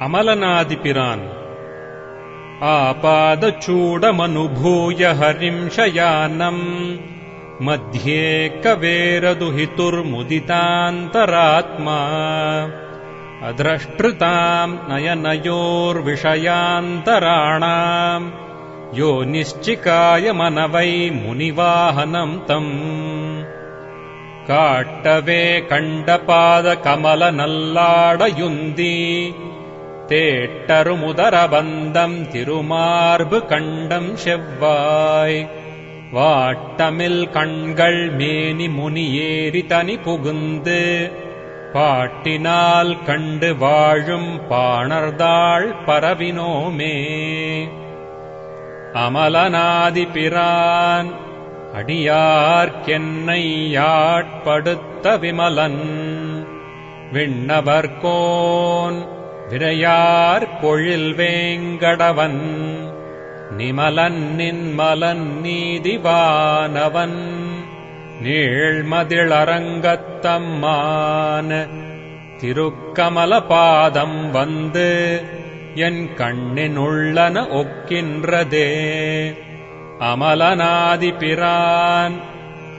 अमलनादिपिरान् आपादचूडमनुभूय हरिं शयानम् मध्ये कवेरदुहितुर्मुदितान्तरात्मा अद्रष्टृताम् नयनयोर्विषयान्तराणाम् यो निश्चिकायमनवै मुनिवाहनम् तम् काट्टवे कण्डपादकमलनल्लाडयुन्दी தேட்டருமுதரபந்தம் திருமார்பு கண்டம் செவ்வாய் வாட்டமில் கண்கள் மேனி முனியேறி தனி புகுந்து பாட்டினால் கண்டு வாழும் பாணர்தாள் பரவினோமே. அமலனாதிபிரான் அடியார்க்கென்னை யாட்படுத்த விமலன் விண்ணவர்கோன் விரையார் பொழில் வேங்கடவன் நிமலன் நின்மலன் நீதிவானவன் நீழ்மதிளரங்கத்தம்மான திருக்கமல பாதம் வந்து என் கண்ணினுள்ளன ஒக்கின்றதே. அமலனாதிபிரான்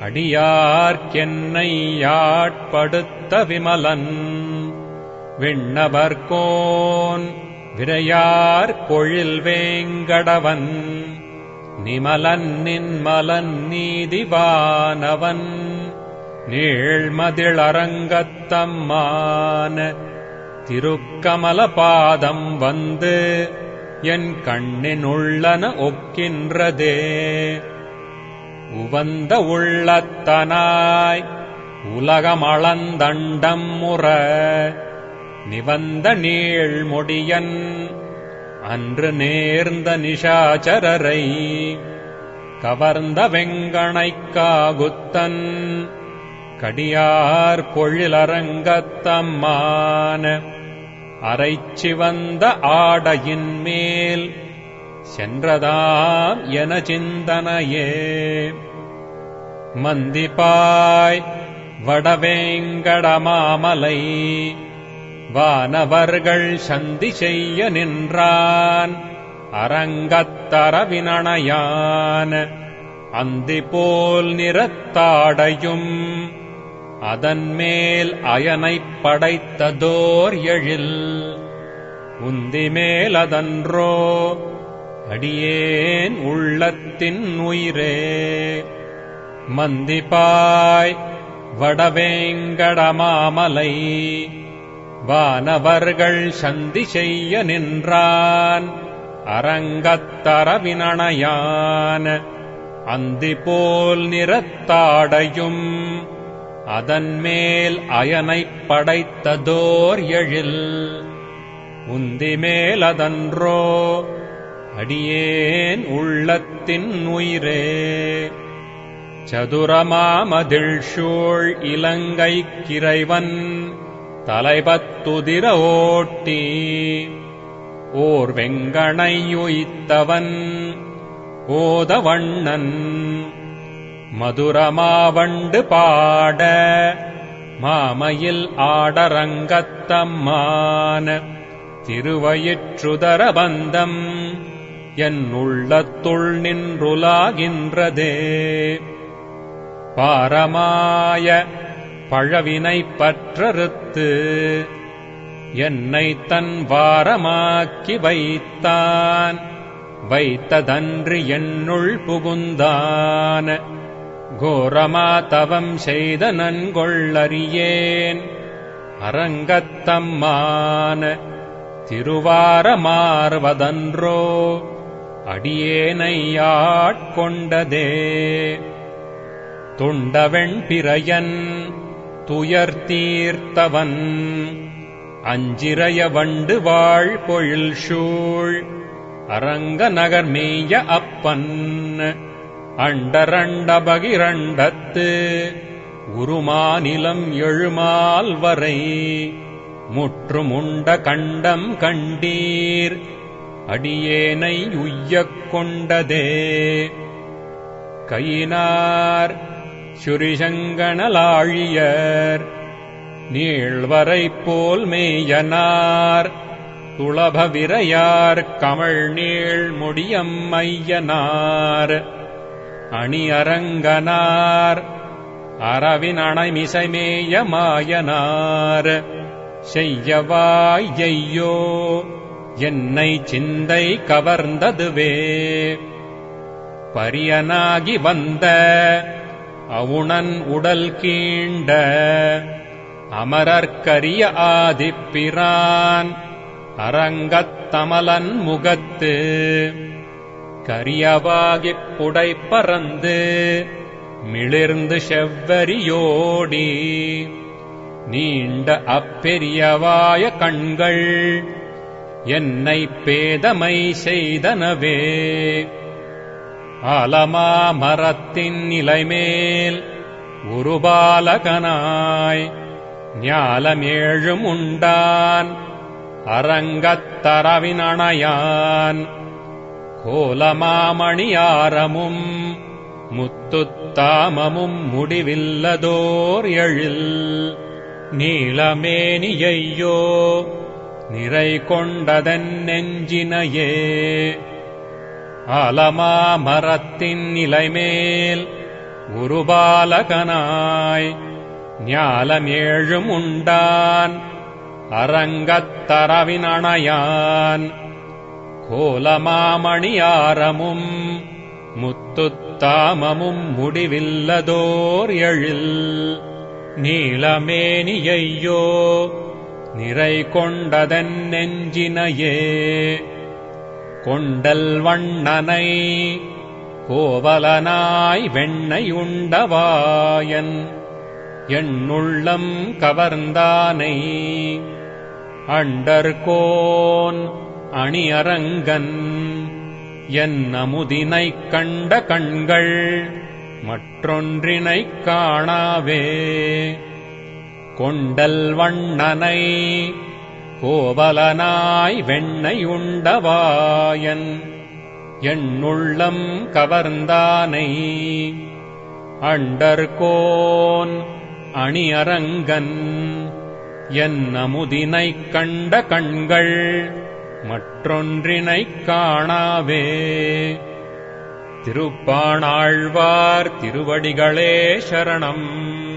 அடியார்க்கென்னை யாட்படுத்த விமலன் விண்ணவர்கோன் விரையார் பொழில் வேங்கடவன் நிமலன் நின்மலன் நீதிவானவன் நீழ்மதிளரங்கத்தம்மான திருக்கமல பாதம் வந்து என் கண்ணினுள்ளன ஒக்கின்றதே. உவந்த உள்ளத்தனாய் உலகமளந்தண்டம் முற நிவந்த நீழ்மொடியன் அன்று நேர்ந்த நிஷாச்சரரை கவர்ந்த வெங்கணைக்காகுத்தன் கடியார் பொழிலரங்கத்தம்மான அரைச்சிவந்த ஆடையின் மேல் சென்றதாம் என சிந்தனையே. மந்திப்பாய் வடவேங்கடமாமலை வானவர்கள் சந்தி செய்ய நின்றான் அரங்கத்தரவினணையான் அந்திபோல் நிறத்தாடையும் அதன்மேல் அயனைப் படைத்ததோர் எழில் உந்திமேல் அதன்றோ அடியேன் உள்ளத்தின் உயிரே. மந்திப்பாய் வடவேங்கடமாமலை வானவர்கள் சந்தி செய்ய நின்றான் அரங்கத்தரவினணையான் அந்திபோல் நிறத்தாடையும் அதன்மேல் அயனைப் படைத்ததோர் எழில் உந்திமேல் அதன்றோ அடியேன் உள்ளத்தின் உயிரே. சதுரமாமதில் சூழ் இலங்கைக்கிறைவன் தலைபத்துதிர ஓட்டி ஓர் வெங்கணையுய்த்தவன் ஓதவண்ணன் மதுரமாவண்டு பாட மாமையில் ஆடரங்கத்தம்மான திருவயிற்றுதரபந்தம் என் உள்ளத்துள் நின்றுலாகின்றதே. பாரமாய பழவினை பற்றறுத்து என்னை தன் வாரமாக்கி வைத்தான் வைத்ததன்று என்னுள் புகுந்தான் கோரமா தவம் செய்த நன்கொள்ளறியேன் அரங்கத்தம்மான திருவாரமார்வதன்றோ அடியேனையாட்கொண்டதே. துண்டவெண் பிறையன் துயர் தீர்த்தவன் அஞ்சிறைய வண்டு வாழ் பொழில் சூழ் அரங்க நகர்மேய அப்பன் அண்டரண்ட பகிரண்டத்து உருமாநிலம் எழுமால் வரை முற்றுமுண்ட கண்டம் கண்டீர் அடியேனை உய்யக் கொண்டதே. கையினார் சுரிசங்கணலாழியர் நீள்வரை போல் மேயனார் துளபவிரையார் கமழ்நீள் முடியம்மையனார் அணியரங்கனார் அரவினணைமிசைமேய மாயனார் செய்யவாய்யையோ என்னை சிந்தை கவர்ந்ததுவே பரியனாகி வந்த அவுணன் உடல் கீண்ட அமரர்க்கரிய ஆதிப்பிரான் அரங்கத்தமலன் முகத்து கரியவாகிப் புடை பறந்து மிளிர்ந்து செவ்வரியோடி நீண்ட அப்பெரியவாய கண்கள் என்னை பேதமை செய்தனவே ஆலமாமரத்தின் நிலைமேல் உருபாலகனாய் ஞாலமேழும் உண்டான் அரங்கத்தரவினணையான் கோலமாமணியாரமும் முத்துத்தாமமும் முடிவில்லதோர் எழில் நீலமேனியையோ நிறை கொண்டதன் நெஞ்சினையே ஆலமாமரத்தின் நிலைமேல் உருபாலகனாய் ஞாலமேழும் உண்டான் அரங்கத்தரவினணையான் கோலமாமணியாரமும் முத்துத்தாமமும் முடிவில்லதோர் எழில் நீலமேனியையோ நிறை கொண்டதன் நெஞ்சினையே கொண்டல் வண்ணனை கோவலனாய் வெண்ணையுண்டவாயன் என்னுள்ளம் கவர்ந்தானை அண்டர்கோன் அணியரங்கன் என் அமுதினைக் கண்ட கண்கள் மற்றொன்றினைக் காணாவே கொண்டல் வண்ணனை கோவலனாய் வெண்ணையுண்டவாயன் என்னுள்ளம் கவர்ந்தானை அண்டர்கோன் அணியரங்கன் என் அமுதினைக் கண்ட கண்கள் மற்றொன்றினைக் காணாவே திருப்பாணாழ்வார் திருவடிகளே சரணம்.